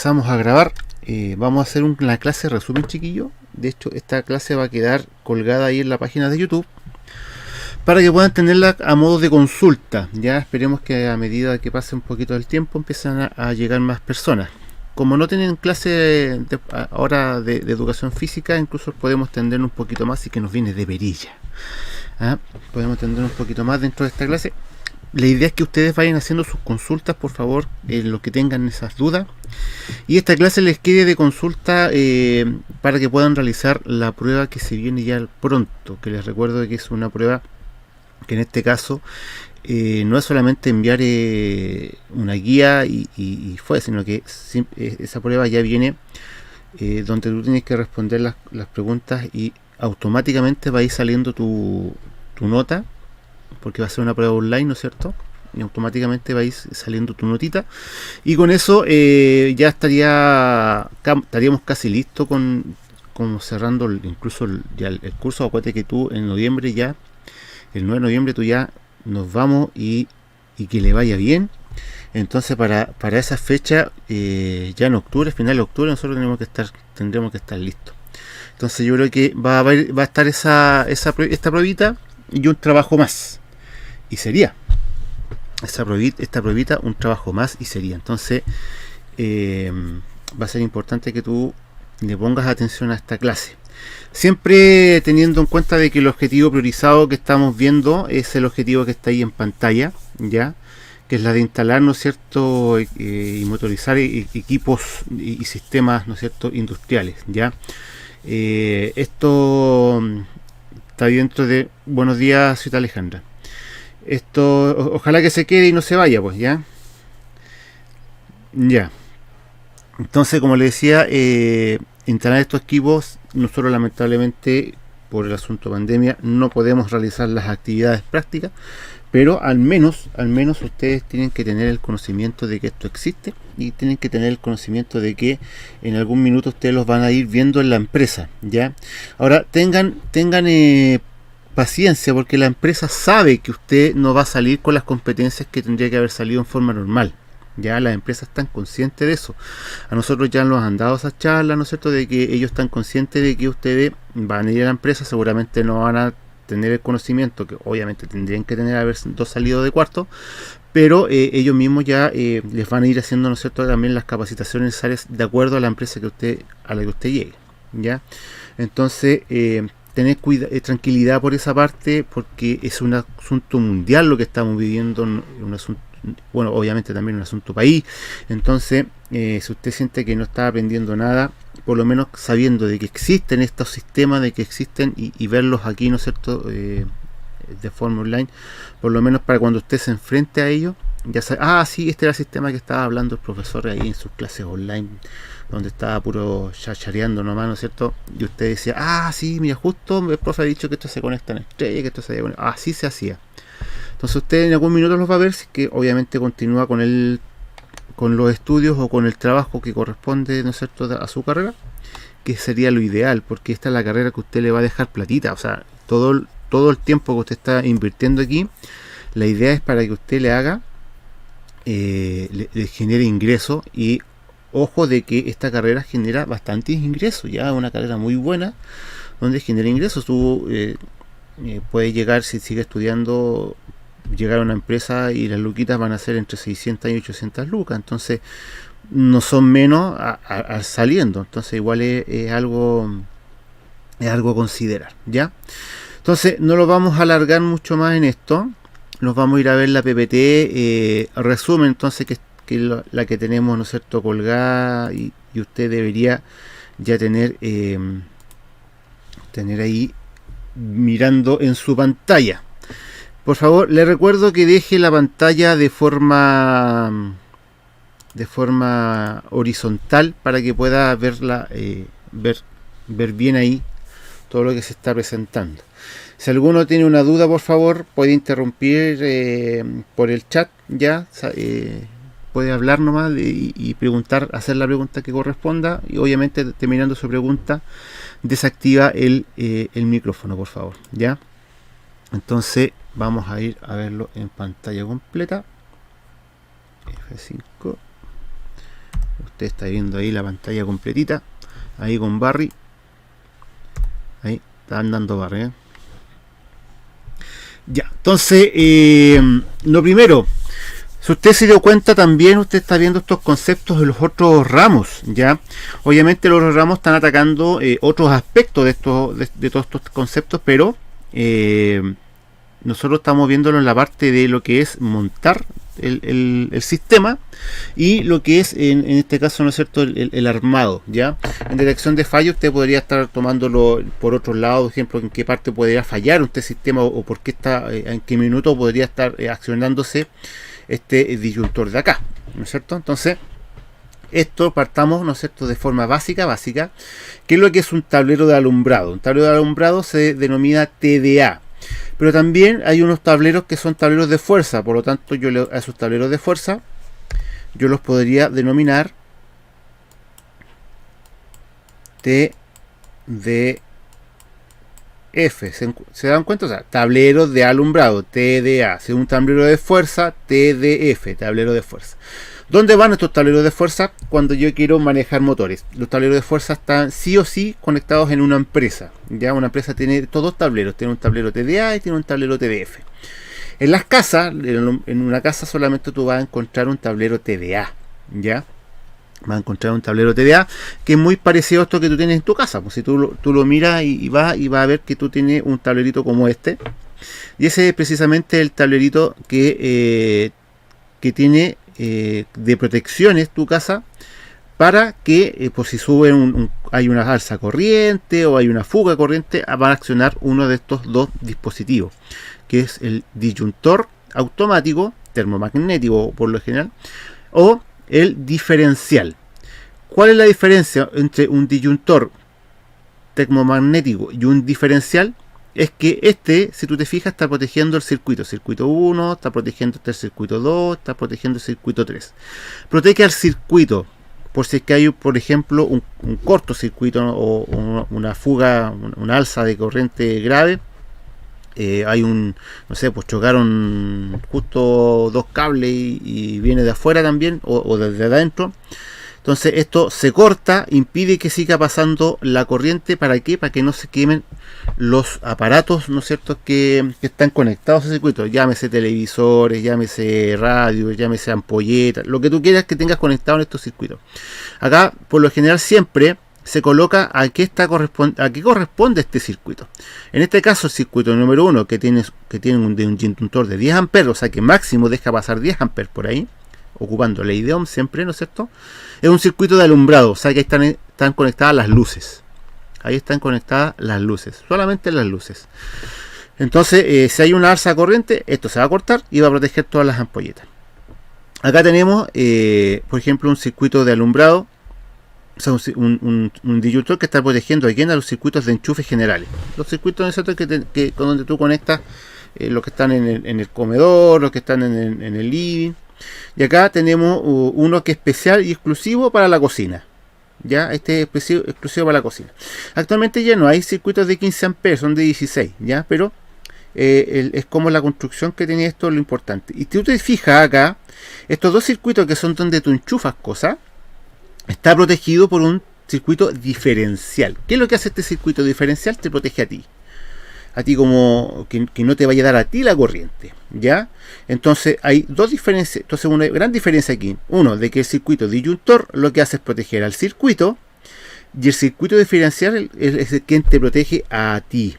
empezamos a grabar. Vamos a hacer una clase resumen, chiquillo. De hecho, esta clase va a quedar colgada ahí en la página de YouTube para que puedan tenerla a modo de consulta. Ya esperemos que a medida que pase un poquito del tiempo empiezan a llegar más personas. Como no tienen clase ahora de educación física, incluso podemos tender un poquito más y que nos viene de perilla. Podemos tender un poquito más dentro de esta clase. La idea es que ustedes vayan haciendo sus consultas, por favor, los que tengan esas dudas. Y esta clase les quede de consulta para que puedan realizar la prueba que se viene ya pronto. Que les recuerdo que es una prueba que en este caso no es solamente enviar una guía y fue, sino que esa prueba ya viene donde tú tienes que responder las preguntas y automáticamente va a ir saliendo tu nota, porque va a ser una prueba online, ¿no es cierto? Y automáticamente va a ir saliendo tu notita y con eso ya estaríamos casi listos como cerrando incluso ya el curso. Acuérdate que tú en noviembre ya, el 9 de noviembre tú ya nos vamos y que le vaya bien. Entonces para esa fecha ya en octubre, final de octubre, nosotros tendremos que estar listos. Entonces yo creo que va a estar esta pruebita y un trabajo más, y sería esta pruebita un trabajo más y sería. Entonces va a ser importante que tú le pongas atención a esta clase, siempre teniendo en cuenta de que el objetivo priorizado que estamos viendo es el objetivo que está ahí en pantalla, ya, que es la de instalar, ¿no es cierto?, y motorizar equipos y sistemas, ¿no es cierto?, industriales, ya. Esto está dentro de buenos días, Ciudad Alejandra. Esto ojalá que se quede y no se vaya, pues, ya. Entonces, como le decía, instalar estos equipos, nosotros lamentablemente por el asunto pandemia no podemos realizar las actividades prácticas, pero al menos ustedes tienen que tener el conocimiento de que esto existe y tienen que tener el conocimiento de que en algún minuto ustedes los van a ir viendo en la empresa, ya. Ahora tengan paciencia, porque la empresa sabe que usted no va a salir con las competencias que tendría que haber salido en forma normal. Ya las empresas están conscientes de eso. A nosotros ya nos han dado esas charlas, ¿no es cierto?, de que ellos están conscientes de que ustedes van a ir a la empresa, seguramente no van a tener el conocimiento que obviamente tendrían que tener haber salido de cuarto, pero ellos mismos ya les van a ir haciendo, ¿no es cierto?, también las capacitaciones necesarias de acuerdo a la empresa a la que usted llegue, ya. Entonces tener tranquilidad por esa parte, porque es un asunto mundial lo que estamos viviendo, un asunto, bueno, obviamente también un asunto país. Entonces si usted siente que no está aprendiendo nada, por lo menos sabiendo de que existen estos sistemas, de que existen y verlos aquí, ¿no es cierto?, de forma online, por lo menos para cuando usted se enfrente a ellos, ya sabe, sí, este era el sistema que estaba hablando el profesor ahí en sus clases online, donde estaba puro chachareando nomás, ¿no es cierto? Y usted decía, sí, mira, justo el profe ha dicho que esto se conecta en estrella, que esto se conecta. Así se hacía. Entonces usted en algún minuto los va a ver, si que obviamente continúa con los estudios o con el trabajo que corresponde, ¿no es cierto?, a su carrera, que sería lo ideal, porque esta es la carrera que usted le va a dejar platita. O sea, todo el tiempo que usted está invirtiendo aquí, la idea es para que usted le haga, le genere ingresos. Y ojo de que esta carrera genera bastantes ingresos, ya es una carrera muy buena donde genera ingresos. Tú puedes llegar, si sigue estudiando, llegar a una empresa y las luquitas van a ser entre 600 y 800 lucas, entonces no son menos saliendo. Entonces igual es algo a considerar, ya. Entonces no lo vamos a alargar mucho más en esto, nos vamos a ir a ver la PPT resumen, entonces, que la que tenemos, ¿no es cierto?, colgada, y usted debería ya tener ahí mirando en su pantalla. Por favor, le recuerdo que deje la pantalla de forma horizontal para que pueda verla, ver bien ahí todo lo que se está presentando. Si alguno tiene una duda, por favor, puede interrumpir por el chat, ya puede hablar nomás y preguntar, hacer la pregunta que corresponda, y obviamente terminando su pregunta desactiva el micrófono, por favor, ya. Entonces vamos a ir a verlo en pantalla completa. F5. Usted está viendo ahí la pantalla completita, ahí con Barry, ahí está andando Barry, ¿eh? Ya, entonces, lo primero, si usted se dio cuenta también, usted está viendo estos conceptos de los otros ramos, ¿ya? Obviamente los otros ramos están atacando otros aspectos de todos estos conceptos, pero nosotros estamos viéndolo en la parte de lo que es montar el sistema y lo que es en este caso, ¿no es cierto?, el armado, ¿ya? En detección de fallos usted podría estar tomándolo por otro lado, por ejemplo, en qué parte podría fallar este sistema o por qué está, en qué minuto podría estar accionándose este disyuntor de acá, ¿no es cierto? Entonces, esto partamos, ¿no es cierto?, de forma básica, que es lo que es un tablero de alumbrado. Un tablero de alumbrado se denomina TDA. Pero también hay unos tableros que son tableros de fuerza, por lo tanto a esos tableros de fuerza yo los podría denominar TDF. ¿Se dan cuenta? O sea, tableros de alumbrado, TDA. Si un tablero de fuerza, TDF, tablero de fuerza. ¿Dónde van estos tableros de fuerza? Cuando yo quiero manejar motores. Los tableros de fuerza están sí o sí conectados en una empresa. Ya una empresa tiene todos tableros. Tiene un tablero TDA y tiene un tablero TDF. En las casas, en una casa solamente tú vas a encontrar un tablero TDA. ¿Ya? Vas a encontrar un tablero TDA que es muy parecido a esto que tú tienes en tu casa. Pues si tú lo miras y vas a ver que tú tienes un tablerito como este. Y ese es precisamente el tablerito que tiene de protecciones tu casa para que pues si sube hay una alza corriente o hay una fuga corriente, van a accionar uno de estos dos dispositivos, que es el disyuntor automático termomagnético por lo general o el diferencial. ¿Cuál es la diferencia entre un disyuntor termomagnético y un diferencial? Es que si tú te fijas, está protegiendo el circuito 1, está protegiendo el circuito 2, está protegiendo el circuito 3. Protege al circuito por si es que hay, por ejemplo, un cortocircuito o una fuga, una alza de corriente grave. Hay no sé, pues chocaron justo dos cables y viene de afuera también o desde adentro. Entonces esto se corta, impide que siga pasando la corriente. ¿Para qué? Para que no se quemen los aparatos, ¿no es cierto?, que están conectados a ese circuito. Llámese televisores, llámese radio, llámese ampolletas, lo que tú quieras que tengas conectado en estos circuitos. Acá, por lo general, siempre se coloca a qué corresponde este circuito. En este caso, el circuito número 1, que tiene un disyuntor de 10 amperes, o sea que máximo deja pasar 10 amperes por ahí, ocupando ley de Ohm siempre, ¿no es cierto? Es un circuito de alumbrado, o sea que ahí están conectadas las luces. Ahí están conectadas las luces, solamente las luces. Entonces, si hay una alza corriente, esto se va a cortar y va a proteger todas las ampolletas. Acá tenemos, por ejemplo, un circuito de alumbrado, o sea, un disyuntor que está protegiendo aquí a los circuitos de enchufe generales. Los circuitos, ¿no es cierto?, con donde tú conectas los que están en el comedor, los que están en el living. Y acá tenemos uno que es especial y exclusivo para la cocina. Ya, este es exclusivo para la cocina. Actualmente ya no hay circuitos de 15 amperes, son de 16, ya, pero es como la construcción que tiene esto, lo importante. Y si tú te fijas acá, estos dos circuitos que son donde tú enchufas cosas, está protegido por un circuito diferencial. ¿Qué es lo que hace este circuito diferencial? Te protege a ti como que no te vaya a dar a ti la corriente, ¿ya? Entonces hay dos diferencias. Entonces una gran diferencia aquí, uno, de que el circuito disyuntor lo que hace es proteger al circuito, y el circuito diferencial es quien te protege a ti.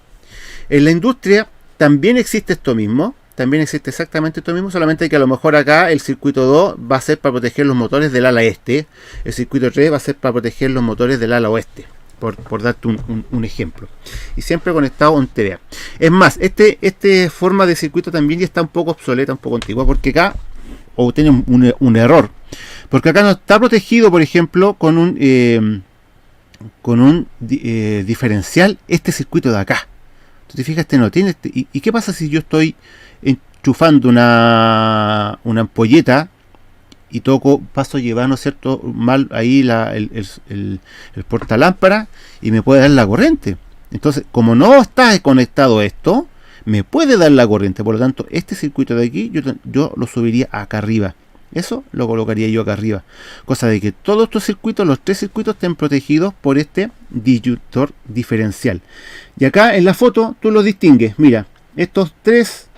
En la industria también existe esto mismo, también existe exactamente esto mismo, solamente que a lo mejor acá el circuito 2 va a ser para proteger los motores del ala este, el circuito 3 va a ser para proteger los motores del ala oeste. Por darte un ejemplo, y siempre conectado a un TDA. Es más, este forma de circuito también ya está un poco obsoleta, un poco antigua, porque acá tiene un error, porque acá no está protegido, por ejemplo, con un diferencial, este circuito de acá. Tú te fijas, no tiene ¿y qué pasa si yo estoy enchufando una ampolleta y paso a llevar, ¿no es cierto?, mal ahí el portalámpara y me puede dar la corriente? Entonces, como no está conectado a esto, me puede dar la corriente. Por lo tanto, este circuito de aquí yo lo subiría acá arriba. Eso lo colocaría yo acá arriba. Cosa de que todos estos circuitos, los 3 circuitos, estén protegidos por este disyuntor diferencial. Y acá en la foto tú los distingues. Mira, estos tres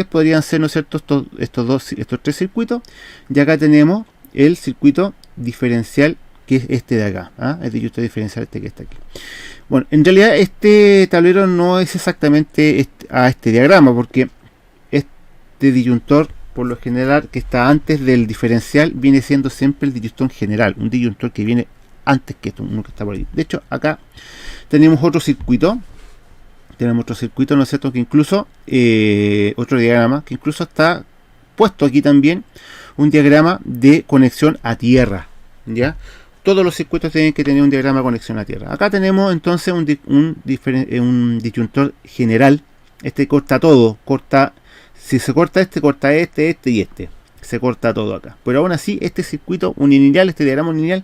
podrían ser, ¿no es cierto?, estos 3 circuitos. Y acá tenemos el circuito diferencial, que es este de acá, el disyuntor diferencial este que está aquí. Bueno, en realidad este tablero no es exactamente este diagrama, porque este disyuntor, por lo general, que está antes del diferencial, viene siendo siempre el disyuntor general, un disyuntor que viene antes que esto, uno que está por ahí. De hecho, acá tenemos otro circuito, ¿no es cierto?, que incluso, otro diagrama, que incluso está puesto aquí también, un diagrama de conexión a tierra, ¿ya? Todos los circuitos tienen que tener un diagrama de conexión a tierra. Acá tenemos entonces un disyuntor general. Este corta todo, si se corta este y este. Se corta todo acá. Pero aún así, este circuito unilineal, este diagrama unilineal,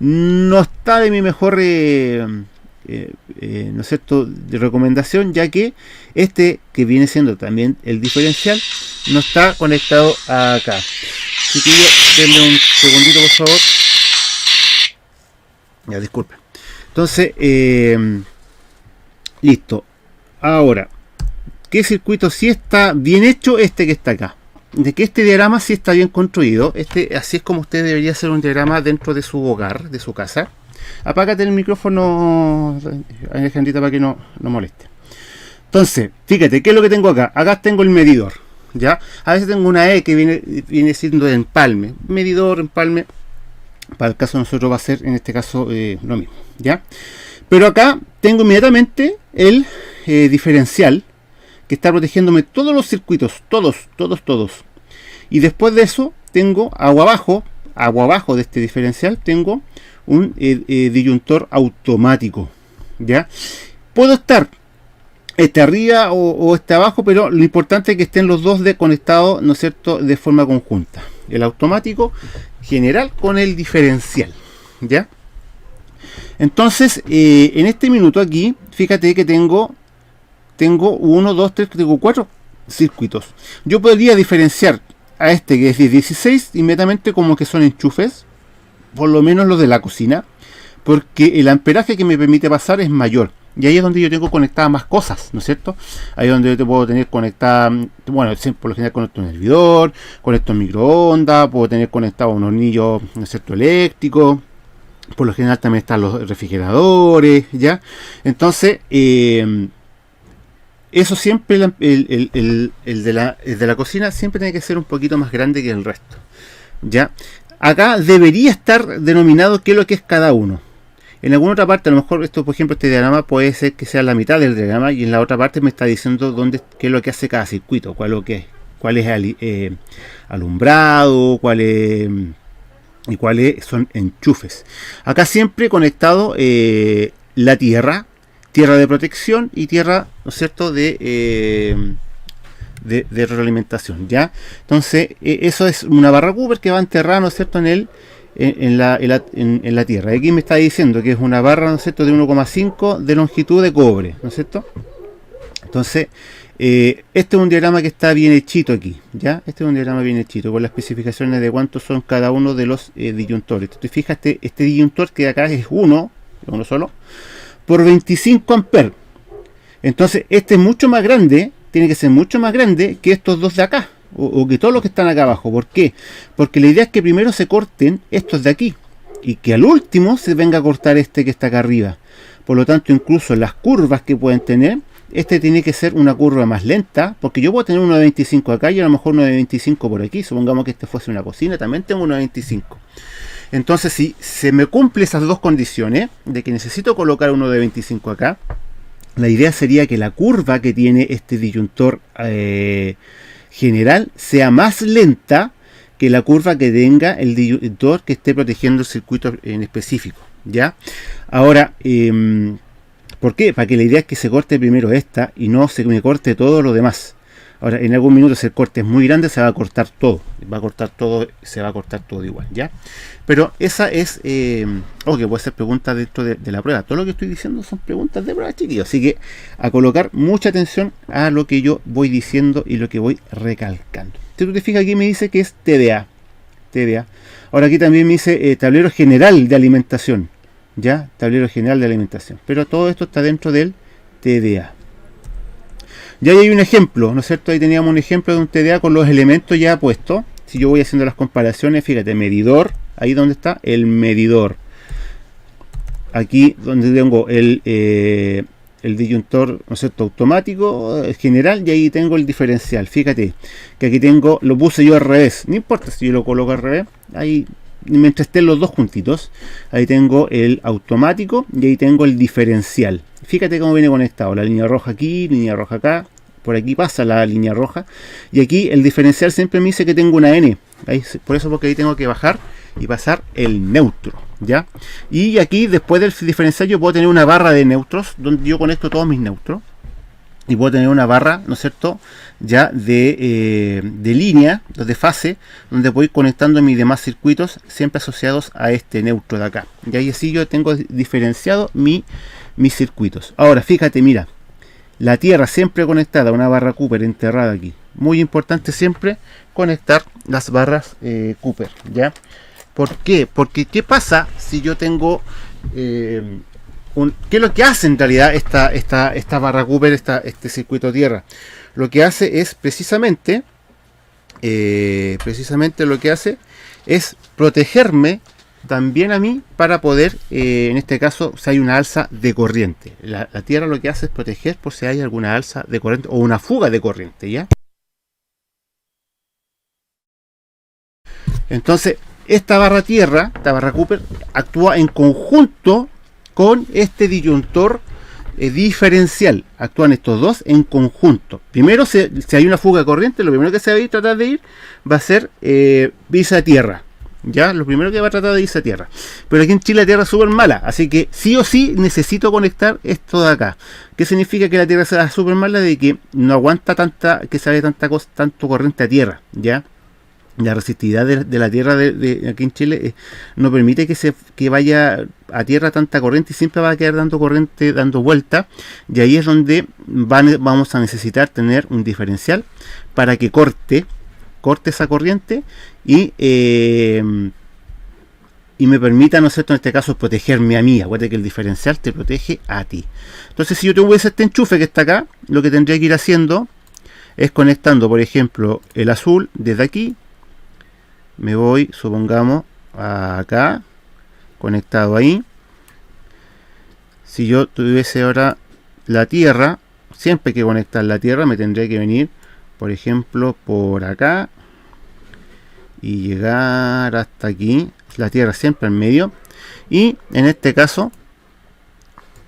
no está de mi mejor ¿no es cierto?, de recomendación, ya que este, que viene siendo también el diferencial, no está conectado acá. Chiquillos, denme un segundito, por favor. Ya, disculpen. Entonces, listo. Ahora, ¿qué circuito sí está bien hecho? Este que está acá. De que este diagrama sí está bien construido. Así es como usted debería hacer un diagrama dentro de su hogar, de su casa. Apágate el micrófono, Alejandrita, para que no moleste. Entonces, fíjate, ¿qué es lo que tengo acá? Acá tengo el medidor, ¿ya? A veces tengo una E que viene siendo de empalme. Medidor, empalme. Para el caso de nosotros va a ser, en este caso, lo mismo, ¿ya? Pero acá tengo inmediatamente el diferencial, que está protegiéndome todos los circuitos, todos. Y después de eso, tengo agua abajo de este diferencial, tengo un disyuntor automático, ¿ya? Puedo estar este arriba o este abajo, pero lo importante es que estén los dos conectados, ¿no es cierto?, de forma conjunta. El automático general con el diferencial, ¿ya? Entonces, en este minuto aquí, fíjate que tengo 1, 2, 3, tengo 4 circuitos. Yo podría diferenciar a este, que es de 16, inmediatamente como que son enchufes, por lo menos los de la cocina, porque el amperaje que me permite pasar es mayor. Y ahí es donde yo tengo conectadas más cosas, ¿no es cierto? Ahí es donde yo te puedo tener conectada, bueno, por lo general conecto un hervidor, conecto un microondas, puedo tener conectado un hornillo, ¿no es cierto?, eléctrico. Por lo general también están los refrigeradores, ¿ya? Entonces, eso siempre, el de la cocina siempre tiene que ser un poquito más grande que el resto, ¿ya? Acá debería estar denominado qué es lo que es cada uno. En alguna otra parte, a lo mejor esto, por ejemplo, este diagrama puede ser que sea la mitad del diagrama, y en la otra parte me está diciendo qué es lo que hace cada circuito, cuál es alumbrado, y cuáles son enchufes. Acá siempre conectado la tierra de protección y tierra, ¿no es cierto?, de retroalimentación, ¿ya? Entonces, eso es una barra Cooper que va enterrada, ¿no es cierto?, en la tierra. Aquí me está diciendo que es una barra, ¿no es cierto?, de 1,5 de longitud de cobre, ¿no es cierto? Entonces, este es un diagrama que está bien hechito aquí, ¿ya? Este es un diagrama bien hechito, con las especificaciones de cuántos son cada uno de los disyuntores. Te fijas, este disyuntor que acá es uno solo, por 25 amperes. Entonces, este es mucho más grande, tiene que ser mucho más grande que estos dos de acá, o que todos los que están acá abajo. ¿Por qué? Porque la idea es que primero se corten estos de aquí, y que al último se venga a cortar este que está acá arriba. Por lo tanto, incluso las curvas que pueden tener, este tiene que ser una curva más lenta, porque yo puedo tener uno de 25 acá y a lo mejor uno de 25 por aquí. Supongamos que este fuese una cocina, también tengo uno de 25. Entonces, si se me cumple esas dos condiciones, de que necesito colocar uno de 25 acá, la idea sería que la curva que tiene este disyuntor general sea más lenta que la curva que tenga el disyuntor que esté protegiendo el circuito en específico, ¿ya? Ahora, ¿por qué? Para que la idea es que se corte primero esta y no se me corte todo lo demás. Ahora, en algún minuto, si el corte es muy grande, se va a cortar todo. Se va a cortar todo igual, ¿ya? Pero esa es... que puede ser pregunta dentro de la prueba. Todo lo que estoy diciendo son preguntas de prueba, chiquillos. Así que a colocar mucha atención a lo que yo voy diciendo y lo que voy recalcando. Si tú te fijas aquí, me dice que es TDA. TDA. Ahora aquí también me dice tablero general de alimentación, ya, tablero general de alimentación, pero todo esto está dentro del TDA. Ya hay un ejemplo, ¿no es cierto? Ahí teníamos un ejemplo de un TDA con los elementos ya puestos. Si yo voy haciendo las comparaciones, fíjate, medidor, ahí donde está el medidor. Aquí donde tengo el disyuntor, ¿no es cierto?, automático, general, y ahí tengo el diferencial. Fíjate que aquí tengo, lo puse yo al revés, no importa si yo lo coloco al revés, ahí mientras estén los dos juntitos, ahí tengo el automático y ahí tengo el diferencial. Fíjate cómo viene conectado, la línea roja aquí, línea roja acá, por aquí pasa la línea roja, y aquí el diferencial siempre me dice que tengo una N, ahí, por eso, porque ahí tengo que bajar y pasar el neutro, ¿ya? Y aquí después del diferencial yo puedo tener una barra de neutros donde yo conecto todos mis neutros, y puedo tener una barra, ¿no es cierto?, ya de línea, de fase, donde voy conectando mis demás circuitos siempre asociados a este neutro de acá. Y ahí así yo tengo diferenciado mis circuitos. Ahora fíjate, mira, la tierra siempre conectada a una barra Cooper enterrada aquí. Muy importante siempre conectar las barras Cooper, ¿ya? ¿Por qué? Porque ¿qué pasa si yo tengo ¿qué es lo que hace en realidad esta barra Cooper, este circuito tierra? Lo que hace es precisamente lo que hace es protegerme también a mí para poder, en este caso, si hay una alza de corriente. La tierra lo que hace es proteger por si hay alguna alza de corriente o una fuga de corriente, ¿ya? Entonces, esta barra tierra, esta barra Cooper, actúa en conjunto con este disyuntor diferencial. Actúan estos dos en conjunto. Primero, si hay una fuga de corriente, lo primero que se va a tratar de ir va a ser irse a tierra. Ya, lo primero que va a tratar de irse a tierra. Pero aquí en Chile la tierra es súper mala, así que sí o sí necesito conectar esto de acá. ¿Qué significa que la tierra sea súper mala? De que no aguanta que se vaya tanto corriente a tierra, ¿ya? La resistividad de la tierra de aquí en Chile no permite que vaya a tierra tanta corriente y siempre va a quedar dando corriente, dando vuelta, y ahí es donde vamos a necesitar tener un diferencial para que corte esa corriente y me permita, ¿no es cierto?, en este caso protegerme a mí. Acuérdate que el diferencial te protege a ti. Entonces, si yo tengo este enchufe que está acá, lo que tendría que ir haciendo es conectando, por ejemplo, el azul desde aquí. Me voy, supongamos, acá, conectado ahí. Si yo tuviese ahora la tierra, siempre que conectar la tierra me tendría que venir, por ejemplo, por acá y llegar hasta aquí. La tierra siempre en medio. Y en este caso,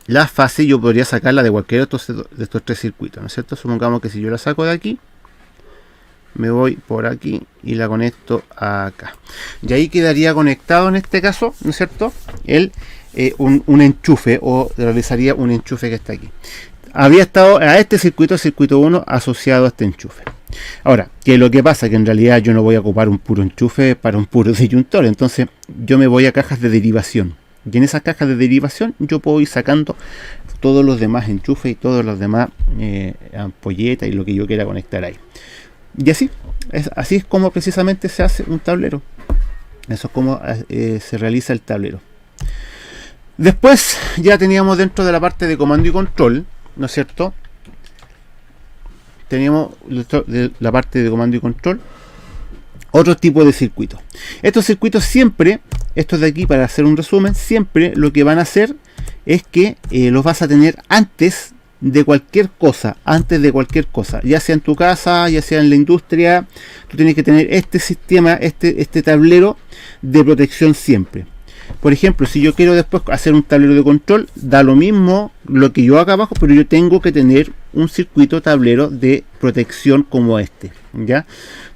la fase yo podría sacarla de cualquier de estos tres circuitos, ¿no es cierto? Supongamos que si yo la saco de aquí, me voy por aquí y la conecto acá, y ahí quedaría conectado en este caso, ¿no es cierto?, un enchufe, o realizaría un enchufe que está aquí. Había estado a este circuito, el circuito 1, asociado a este enchufe. Ahora, ¿qué es lo que pasa? Que en realidad yo no voy a ocupar un puro enchufe para un puro disyuntor, entonces yo me voy a cajas de derivación, y en esas cajas de derivación yo puedo ir sacando todos los demás enchufes y todos los demás ampolletas y lo que yo quiera conectar ahí. Y así es como precisamente se hace un tablero. Eso es como se realiza el tablero. Después ya teníamos dentro de la parte de comando y control, ¿no es cierto? Teníamos la parte de comando y control otro tipo de circuitos. Estos circuitos siempre, estos de aquí, para hacer un resumen, siempre lo que van a hacer es que los vas a tener antes de cualquier cosa, ya sea en tu casa, ya sea en la industria. Tú tienes que tener este sistema, este tablero de protección siempre. Por ejemplo, si yo quiero después hacer un tablero de control, da lo mismo lo que yo haga abajo, pero yo tengo que tener un circuito tablero de protección como este, ¿ya?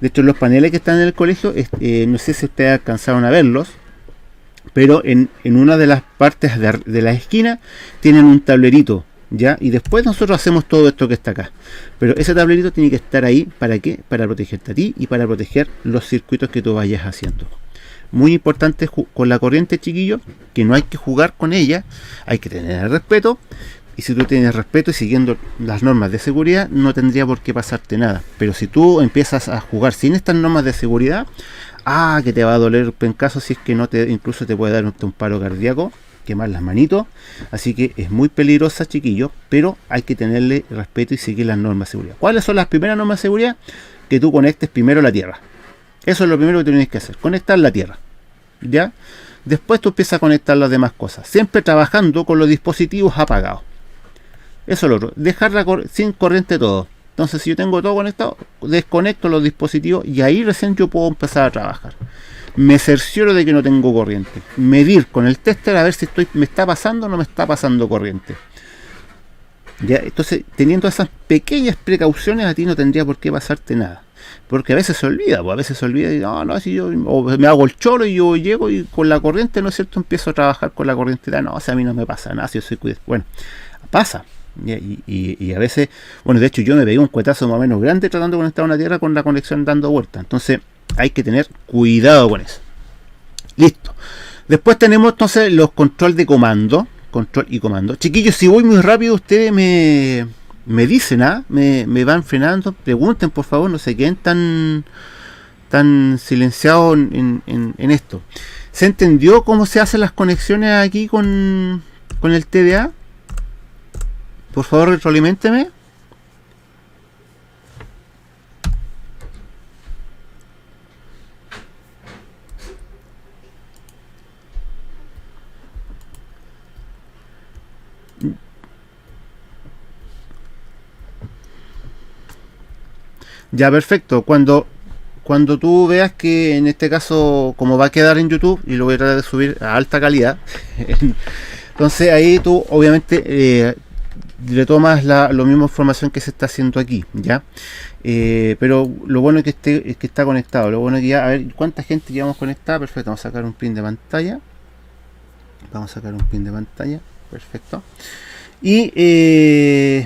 De hecho, los paneles que están en el colegio, no sé si ustedes alcanzaron a verlos, pero en una de las partes de la esquina tienen un tablerito, ¿ya? Y después nosotros hacemos todo esto que está acá, pero ese tablerito tiene que estar ahí. ¿Para qué? Para protegerte a ti y para proteger los circuitos que tú vayas haciendo. Muy importante con la corriente, chiquillos, que no hay que jugar con ella, hay que tener respeto. Y si tú tienes respeto y siguiendo las normas de seguridad, no tendría por qué pasarte nada. Pero si tú empiezas a jugar sin estas normas de seguridad, que te va a doler pencaso, si es que no te, incluso te puede dar un paro cardíaco, quemar las manitos. Así que es muy peligrosa, chiquillos, pero hay que tenerle respeto y seguir las normas de seguridad. ¿Cuáles son las primeras normas de seguridad? Que tú conectes primero la tierra. Eso es lo primero que tienes que hacer, conectar la tierra, ¿ya? Después tú empiezas a conectar las demás cosas, siempre trabajando con los dispositivos apagados. Eso es lo otro, dejarla sin corriente todo. Entonces, si yo tengo todo conectado, desconecto los dispositivos y ahí recién yo puedo empezar a trabajar. Me cercioro de que no tengo corriente. Medir con el tester a ver si me está pasando o no me está pasando corriente. ¿Ya? Entonces, teniendo esas pequeñas precauciones, a ti no tendría por qué pasarte nada. Porque a veces se olvida, pues a veces se olvida y no, si yo me hago el cholo y yo llego y con la corriente, ¿no es cierto? Empiezo a trabajar con la corriente, no, o sea, a mí no me pasa nada, si yo soy cuidado. Bueno, pasa. Y a veces, bueno, de hecho yo me pegué un cuetazo más o menos grande tratando de conectar una tierra con la conexión dando vuelta. Entonces hay que tener cuidado con eso. Listo. Después tenemos entonces los control de comando. Control y comando. Chiquillos, si voy muy rápido, ustedes me dicen, me van frenando, pregunten por favor, no se queden tan silenciados en esto. ¿Se entendió cómo se hacen las conexiones aquí con el TDA? Por favor, retroaliménteme. Ya, perfecto. Cuando tú veas que en este caso, como va a quedar en YouTube, y lo voy a tratar de subir a alta calidad, entonces ahí tú obviamente retomas la misma información que se está haciendo aquí, ¿ya? Pero lo bueno es que está conectado. Lo bueno es que ya, a ver, ¿cuánta gente llevamos conectada? Perfecto, vamos a sacar un pin de pantalla. Perfecto. Y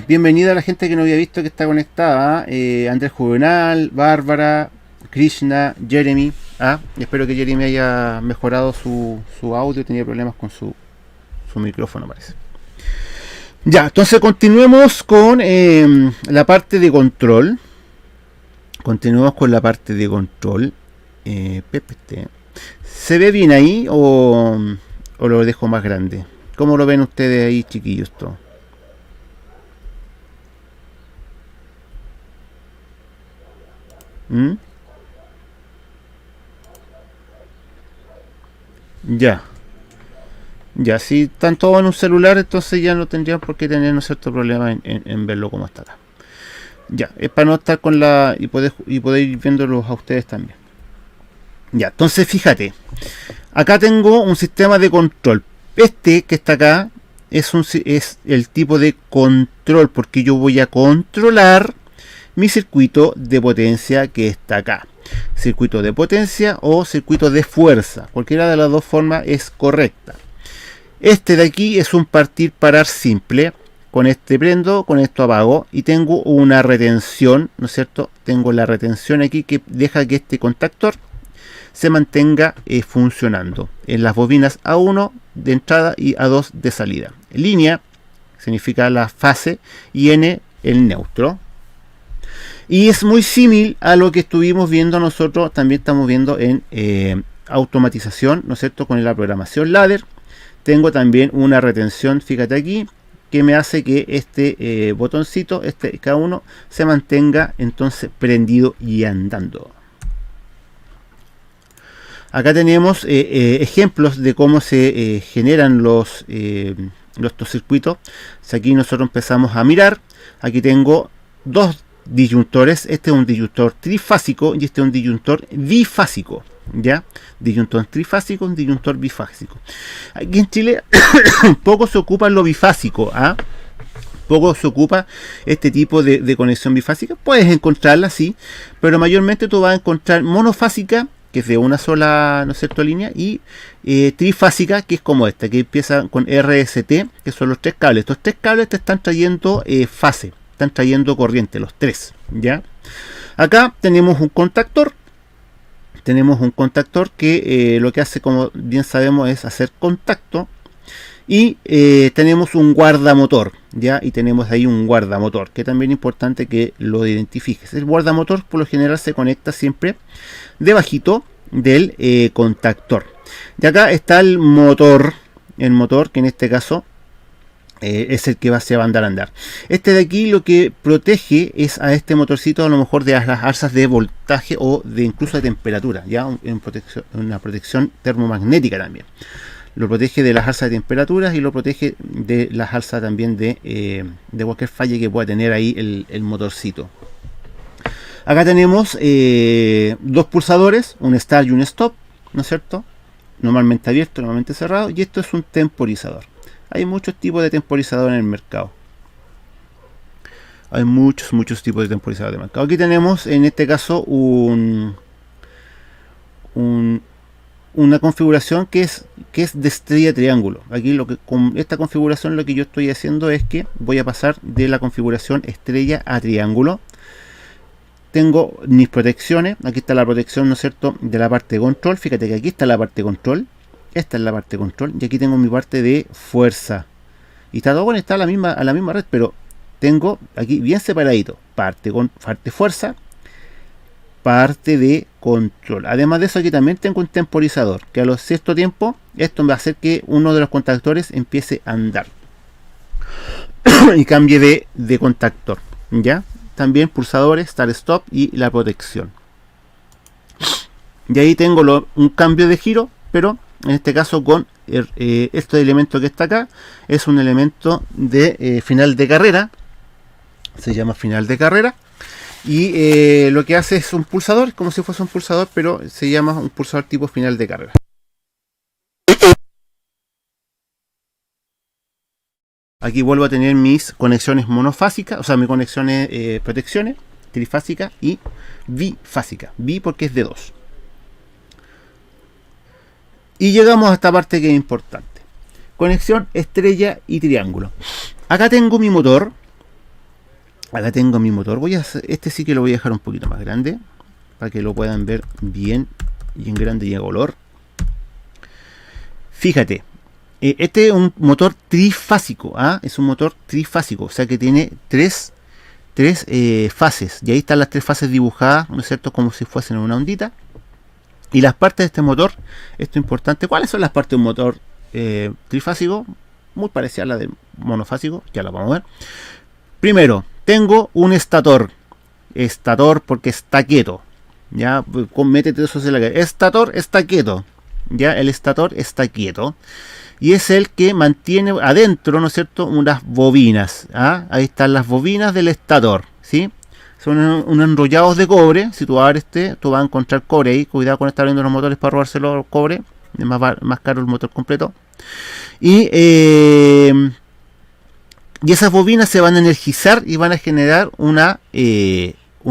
bienvenida a la gente que no había visto que está conectada. Andrés Juvenal, Bárbara, Krishna, Jeremy. Espero que Jeremy haya mejorado su audio. Tenía problemas con su micrófono, parece. Ya, entonces continuemos con la parte de control. PPT. ¿Se ve bien ahí o lo dejo más grande? ¿Cómo lo ven ustedes ahí, chiquillos? Todo. Ya, si están todos en un celular, entonces ya no tendrían por qué tener un cierto problema en verlo como está acá. Ya, es para no estar con y poder ir viéndolos a ustedes también. Ya, entonces fíjate, acá tengo un sistema de control. Este que está acá es el tipo de control, porque yo voy a controlar mi circuito de potencia que está acá. Circuito de potencia o circuito de fuerza, cualquiera de las dos formas es correcta. Este de aquí es un partir parar simple. Con este prendo, con esto apago y tengo una retención, ¿no es cierto? Tengo la retención aquí que deja que este contactor se mantenga funcionando en las bobinas A1 de entrada y A2 de salida. Línea significa la fase y N el neutro. Y es muy similar a lo que estuvimos viendo nosotros, también estamos viendo en automatización, ¿no es cierto? Con la programación ladder. Tengo también una retención, fíjate aquí, que me hace que este botoncito, este K1, se mantenga entonces prendido y andando. Acá tenemos ejemplos de cómo se generan los circuitos. Si aquí nosotros empezamos a mirar, aquí tengo dos disyuntores. Este es un disyuntor trifásico y este es un disyuntor bifásico. ¿Ya? Disyuntor trifásico, un disyuntor bifásico. Aquí en Chile poco se ocupa lo bifásico, poco se ocupa este tipo de conexión bifásica. Puedes encontrarla, sí, pero mayormente tú vas a encontrar monofásica, que es de una sola, ¿no es cierto?, línea, y trifásica, que es como esta, que empieza con RST, que son los tres cables. Estos tres cables te están trayendo fase, están trayendo corriente, los tres, ¿ya? Acá tenemos un contactor. Que lo que hace, como bien sabemos, es hacer contacto. Y tenemos un guardamotor, ¿ya? Y tenemos ahí un guardamotor, que también es importante que lo identifiques. El guardamotor por lo general se conecta siempre debajito del contactor. Y acá está el motor que en este caso es el que se va a andar. Este de aquí lo que protege es a este motorcito a lo mejor de las alzas de voltaje o de incluso de temperatura, ya una protección termomagnética también. Lo protege de las alzas de temperaturas y lo protege de las alzas también de cualquier falla que pueda tener ahí el motorcito. Acá tenemos dos pulsadores, un start y un stop, ¿no es cierto? Normalmente abierto, normalmente cerrado, y esto es un temporizador. Hay muchos tipos de temporizador en el mercado. Hay muchos tipos de temporizador de mercado. Aquí tenemos en este caso una configuración que es de estrella triángulo. Aquí con esta configuración lo que yo estoy haciendo es que voy a pasar de la configuración estrella a triángulo. Tengo mis protecciones. Aquí está la protección, ¿no es cierto?, de la parte de control. Fíjate que aquí está la parte de control. Esta es la parte de control. Y aquí tengo mi parte de fuerza. Y está todo conectado a la misma red, pero tengo aquí bien separadito. Parte fuerza, parte de control. Además de eso, aquí también tengo un temporizador, que a los cierto tiempo esto va a hacer que uno de los contactores empiece a andar y cambie de contactor, ¿ya? También pulsadores, start stop y la protección. Y ahí tengo un cambio de giro, pero en este caso con este elemento que está acá, es un elemento de final de carrera. Se llama final de carrera. Y lo que hace es un pulsador, como si fuese un pulsador, pero se llama un pulsador tipo final de carrera. Aquí vuelvo a tener mis conexiones monofásicas, o sea, mis conexiones protecciones, trifásica y bifásica. Bi porque es de 2. Y llegamos a esta parte que es importante. Conexión estrella y triángulo. Acá tengo mi motor. Este sí que lo voy a dejar un poquito más grande, para que lo puedan ver bien y en grande y a color. Fíjate. Este es un motor trifásico, es un motor trifásico, o sea que tiene tres fases, y ahí están las 3 fases dibujadas, ¿no es cierto?, como si fuesen una ondita. Y las partes de este motor, esto es importante. ¿Cuáles son las partes de un motor trifásico? Muy parecida a la del monofásico, ya la vamos a ver. Primero, tengo un estator porque está quieto, ya, métete eso en la cabeza. Estator está quieto, ya, el estator está quieto. Y es el que mantiene adentro, ¿no es cierto?, unas bobinas. Ahí están las bobinas del estator, ¿sí? Son unos enrollados de cobre. Si tú abres tú vas a encontrar cobre ahí. Cuidado con estar viendo los motores para robárselo el cobre. Es más caro el motor completo. Y esas bobinas se van a energizar y van a generar un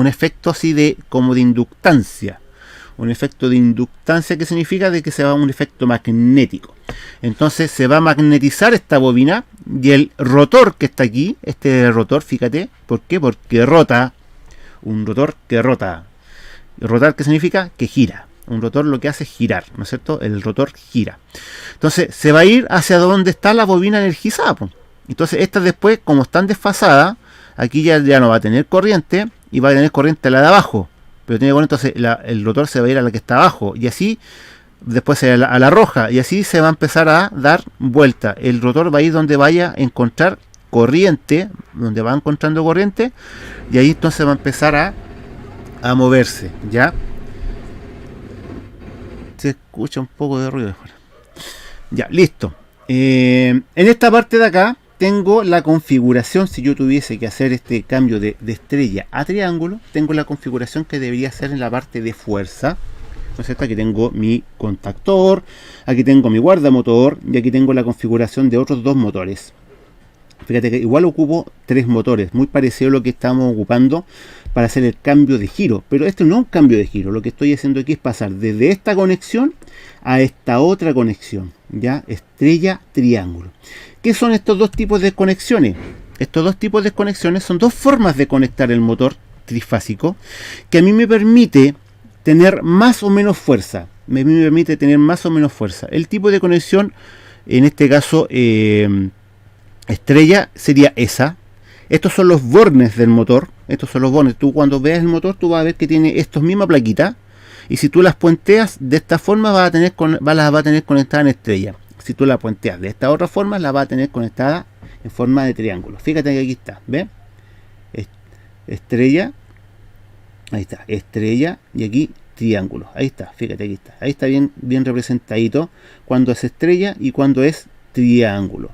efecto así como de inductancia. Un efecto de inductancia que significa de que se va a un efecto magnético. Entonces se va a magnetizar esta bobina y el rotor que está aquí, este rotor, fíjate, ¿por qué? Porque rota. Un rotor que rota. Rotar, ¿qué significa? Que gira. Un rotor lo que hace es girar, ¿no es cierto? El rotor gira. Entonces se va a ir hacia donde está la bobina energizada. Entonces estas después, como están desfasadas, aquí ya no va a tener corriente y va a tener corriente a la de abajo. Pero tiene que entonces el rotor se va a ir a la que está abajo y así después a la roja y así se va a empezar a dar vuelta. El rotor va a ir donde vaya a encontrar corriente, donde va encontrando corriente, y ahí entonces va a empezar a moverse, ¿ya? Se escucha un poco de ruido de fuera. Ya, listo. En esta parte de acá tengo la configuración. Si yo tuviese que hacer este cambio de estrella a triángulo, tengo la configuración que debería ser en la parte de fuerza. Entonces aquí tengo mi contactor, aquí tengo mi guardamotor y aquí tengo la configuración de otros 2 motores. Fíjate que igual ocupo 3 motores, muy parecido a lo que estamos ocupando para hacer el cambio de giro. Pero esto no es un cambio de giro, lo que estoy haciendo aquí es pasar desde esta conexión a esta otra conexión, ya, estrella triángulo. ¿Qué son estos 2 tipos de conexiones? Estos 2 tipos de conexiones son 2 formas de conectar el motor trifásico que a mí me permite tener más o menos fuerza. El tipo de conexión, en este caso estrella, sería esa. Estos son los bornes del motor. Tú cuando veas el motor, tú vas a ver que tiene estos misma plaquita. Y si tú las puenteas de esta forma, las va a tener conectadas en estrella. Si tú la puenteas de esta otra forma, la va a tener conectada en forma de triángulo. Fíjate que aquí está, ¿ves? Estrella, ahí está, estrella, y aquí triángulo. Ahí está, fíjate, aquí está. Ahí está bien representadito cuando es estrella y cuando es triángulo.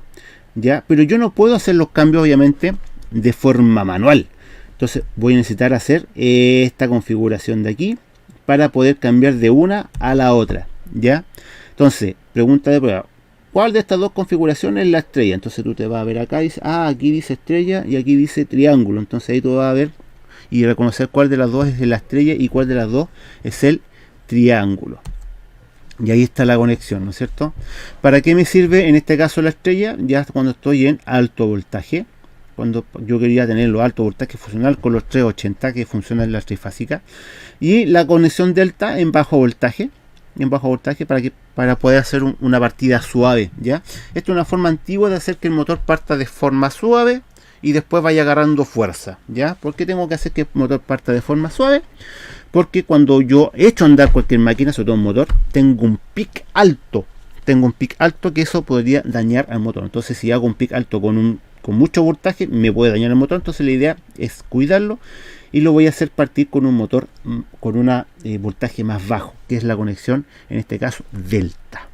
¿Ya? Pero yo no puedo hacer los cambios, obviamente, de forma manual. Entonces voy a necesitar hacer esta configuración de aquí para poder cambiar de una a la otra. ¿Ya? Entonces, pregunta de prueba. ¿Cuál de estas dos configuraciones es la estrella? Entonces tú te vas a ver acá y dices, aquí dice estrella y aquí dice triángulo. Entonces ahí tú vas a ver y reconocer cuál de las dos es la estrella y cuál de las dos es el triángulo. Y ahí está la conexión, ¿no es cierto? ¿Para qué me sirve en este caso la estrella? Ya cuando estoy en alto voltaje. Cuando yo quería tener los alto voltaje funcional con los 380 que funcionan en la trifásica. Y la conexión delta en bajo voltaje. Para poder hacer una partida suave, ¿ya? Esto es una forma antigua de hacer que el motor parta de forma suave y después vaya agarrando fuerza, ¿ya? ¿Por qué tengo que hacer que el motor parta de forma suave? Porque cuando yo echo a andar cualquier máquina, sobre todo un motor, tengo un pic alto. Que eso podría dañar al motor. Entonces si hago un pic alto con mucho voltaje, me puede dañar el motor. Entonces la idea es cuidarlo. Y lo voy a hacer partir con un motor con un voltaje más bajo, que es la conexión, en este caso, delta.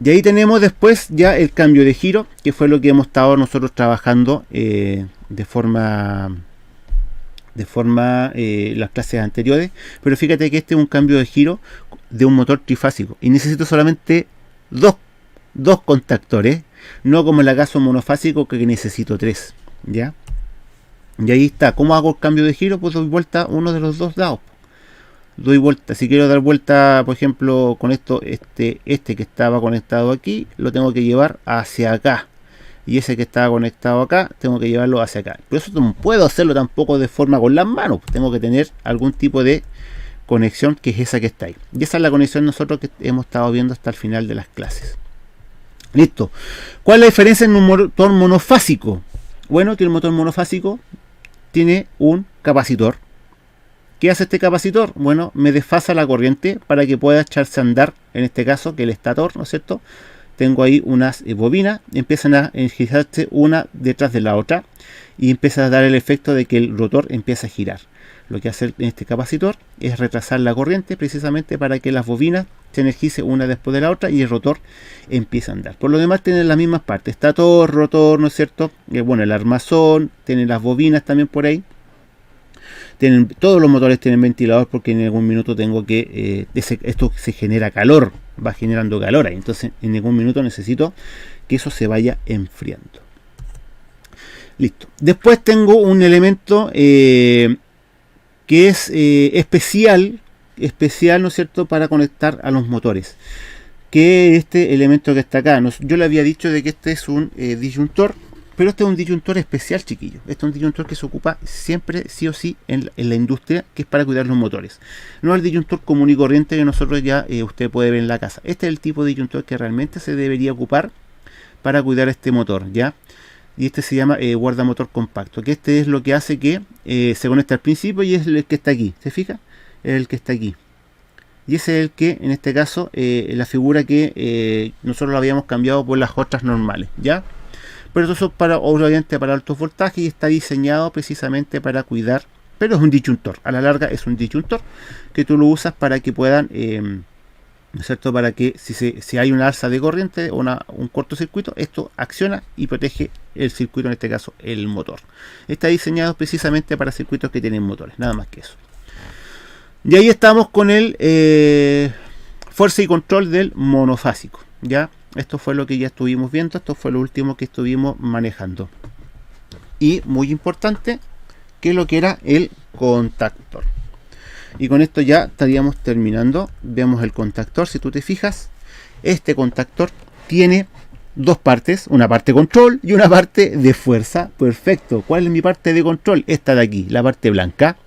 Y ahí tenemos después ya el cambio de giro, que fue lo que hemos estado nosotros trabajando de forma las clases anteriores. Pero fíjate que este es un cambio de giro de un motor trifásico. Y necesito solamente dos contactores, no como en el caso monofásico que necesito 3, ¿ya? Y ahí está. ¿Cómo hago el cambio de giro? Pues doy vuelta a uno de los dos lados. Doy vuelta. Si quiero dar vuelta, por ejemplo, con esto, este que estaba conectado aquí, lo tengo que llevar hacia acá. Y ese que estaba conectado acá, tengo que llevarlo hacia acá. Pero eso no puedo hacerlo tampoco de forma con las manos. Tengo que tener algún tipo de conexión, que es esa que está ahí. Y esa es la conexión nosotros que hemos estado viendo hasta el final de las clases. Listo. ¿Cuál es la diferencia en un motor monofásico? Bueno, que el motor monofásico tiene un capacitor. ¿Qué hace este capacitor? Bueno, me desfasa la corriente para que pueda echarse a andar, en este caso, que el estator, ¿no es cierto? Tengo ahí unas bobinas, empiezan a girarse una detrás de la otra y empieza a dar el efecto de que el rotor empieza a girar. Lo que hace en este capacitor es retrasar la corriente precisamente para que las bobinas se energicen una después de la otra y el rotor empieza a andar. Por lo demás tienen las mismas partes, estator, rotor, ¿no es cierto? Bueno, el armazón, tienen las bobinas también por ahí. Todos los motores tienen ventilador porque en algún minuto tengo que, esto se genera calor, va generando calor ahí. Entonces en algún minuto necesito que eso se vaya enfriando. Listo. Después tengo un elemento que es especial, ¿no es cierto?, para conectar a los motores. Que este elemento que está acá, yo le había dicho de que este es un disyuntor, pero este es un disyuntor especial, chiquillo. Este es un disyuntor que se ocupa siempre, sí o sí, en la industria, que es para cuidar los motores. No el disyuntor común y corriente que nosotros ya usted puede ver en la casa. Este es el tipo de disyuntor que realmente se debería ocupar para cuidar este motor, ¿ya? Y este se llama guardamotor compacto, que este es lo que hace que se conecte al principio y es el que está aquí, ¿se fija? Es el que está aquí. Y ese es el que, en este caso, la figura que nosotros lo habíamos cambiado por las otras normales, ¿ya? Pero eso es obviamente para altos voltajes y está diseñado precisamente para cuidar, pero es un disyuntor, a la larga es un disyuntor que tú lo usas para que puedan... ¿no es cierto? Para que si hay una alza de corriente o un cortocircuito, esto acciona y protege el circuito, en este caso el motor. Está diseñado precisamente para circuitos que tienen motores, nada más que eso. Y ahí estamos con el fuerza y control del monofásico. Ya, esto fue lo que ya estuvimos viendo, esto fue lo último que estuvimos manejando. Y muy importante, que es lo que era el contactor. Y con esto ya estaríamos terminando. Veamos el contactor. Si tú te fijas, este contactor tiene dos partes, una parte control y una parte de fuerza. Perfecto. ¿Cuál es mi parte de control? Esta de aquí, la parte blanca.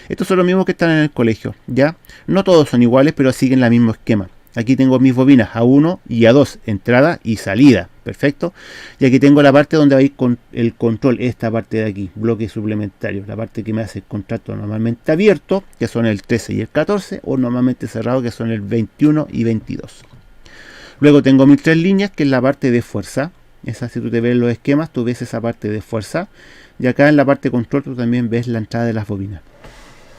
Estos son los mismos que están en el colegio, ¿ya? No todos son iguales, pero siguen el mismo esquema. Aquí tengo mis bobinas A1 y A2, entrada y salida, perfecto. Y aquí tengo la parte donde va a ir con el control, esta parte de aquí, bloque suplementario, la parte que me hace el contrato normalmente abierto, que son el 13 y el 14, o normalmente cerrado, que son el 21 y 22. Luego tengo mis 3 líneas, que es la parte de fuerza. Esa, si tú te ves los esquemas, tú ves esa parte de fuerza. Y acá en la parte de control tú también ves la entrada de las bobinas.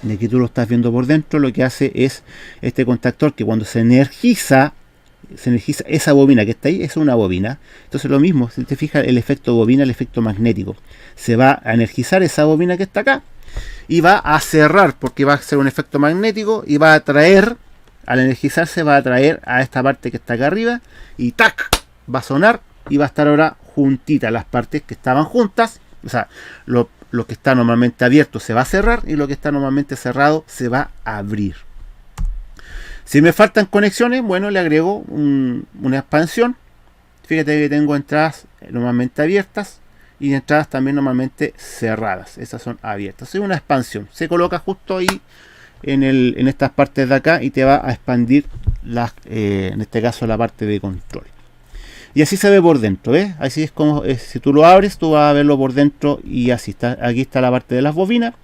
Y aquí tú lo estás viendo por dentro. Lo que hace es este contactor, que cuando se energiza esa bobina que está ahí, es una bobina. Entonces lo mismo, si te fijas, el efecto bobina, el efecto magnético, se va a energizar esa bobina que está acá y va a cerrar, porque va a ser un efecto magnético y va a atraer, al energizarse va a atraer a esta parte que está acá arriba y ¡tac! Va a sonar y va a estar ahora juntita las partes que estaban juntas. O sea, lo que está normalmente abierto se va a cerrar y lo que está normalmente cerrado se va a abrir. Si me faltan conexiones, bueno, le agrego una expansión. Fíjate que tengo entradas normalmente abiertas y entradas también normalmente cerradas. Esas son abiertas. Es una expansión. Se coloca justo ahí en estas partes de acá y te va a expandir en este caso la parte de control. Y así se ve por dentro, ¿ves? Así es como, si tú lo abres, tú vas a verlo por dentro y así está. Aquí está la parte de las bobinas,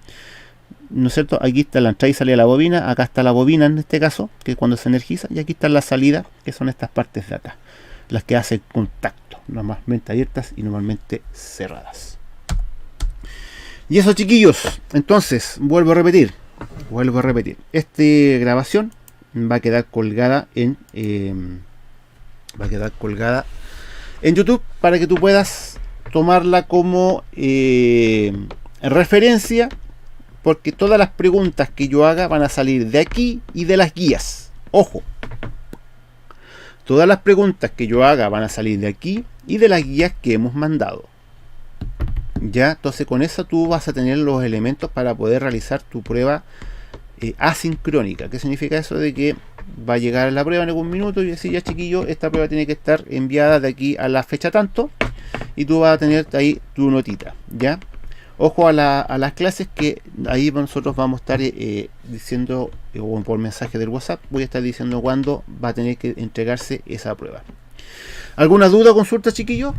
¿no es cierto? Aquí está la entrada y salida de la bobina, acá está la bobina en este caso, que es cuando se energiza, y aquí está la salida, que son estas partes de acá, las que hacen contacto, normalmente abiertas y normalmente cerradas. Y eso, chiquillos, entonces, vuelvo a repetir, esta grabación va a quedar colgada en YouTube para que tú puedas tomarla como referencia, porque todas las preguntas que yo haga van a salir de aquí y de las guías. Ojo, todas las preguntas que yo haga van a salir de aquí y de las guías que hemos mandado. Ya, entonces con eso tú vas a tener los elementos para poder realizar tu prueba asincrónica. ¿Qué significa eso? De que va a llegar la prueba en algún minuto y decir, ya chiquillo, esta prueba tiene que estar enviada de aquí a la fecha tanto, y tú vas a tener ahí tu notita, ¿ya? Ojo a las clases, que ahí nosotros vamos a estar diciendo, o por mensaje del WhatsApp, voy a estar diciendo cuándo va a tener que entregarse esa prueba. ¿Alguna duda o consulta, chiquillo?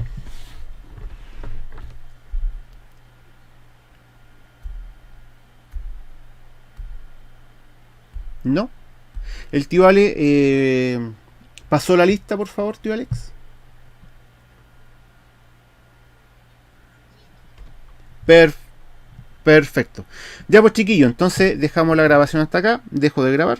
¿No? El tío Ale pasó la lista, por favor, tío Alex. Perfecto. Ya pues, chiquillo, entonces dejamos la grabación hasta acá. Dejo de grabar.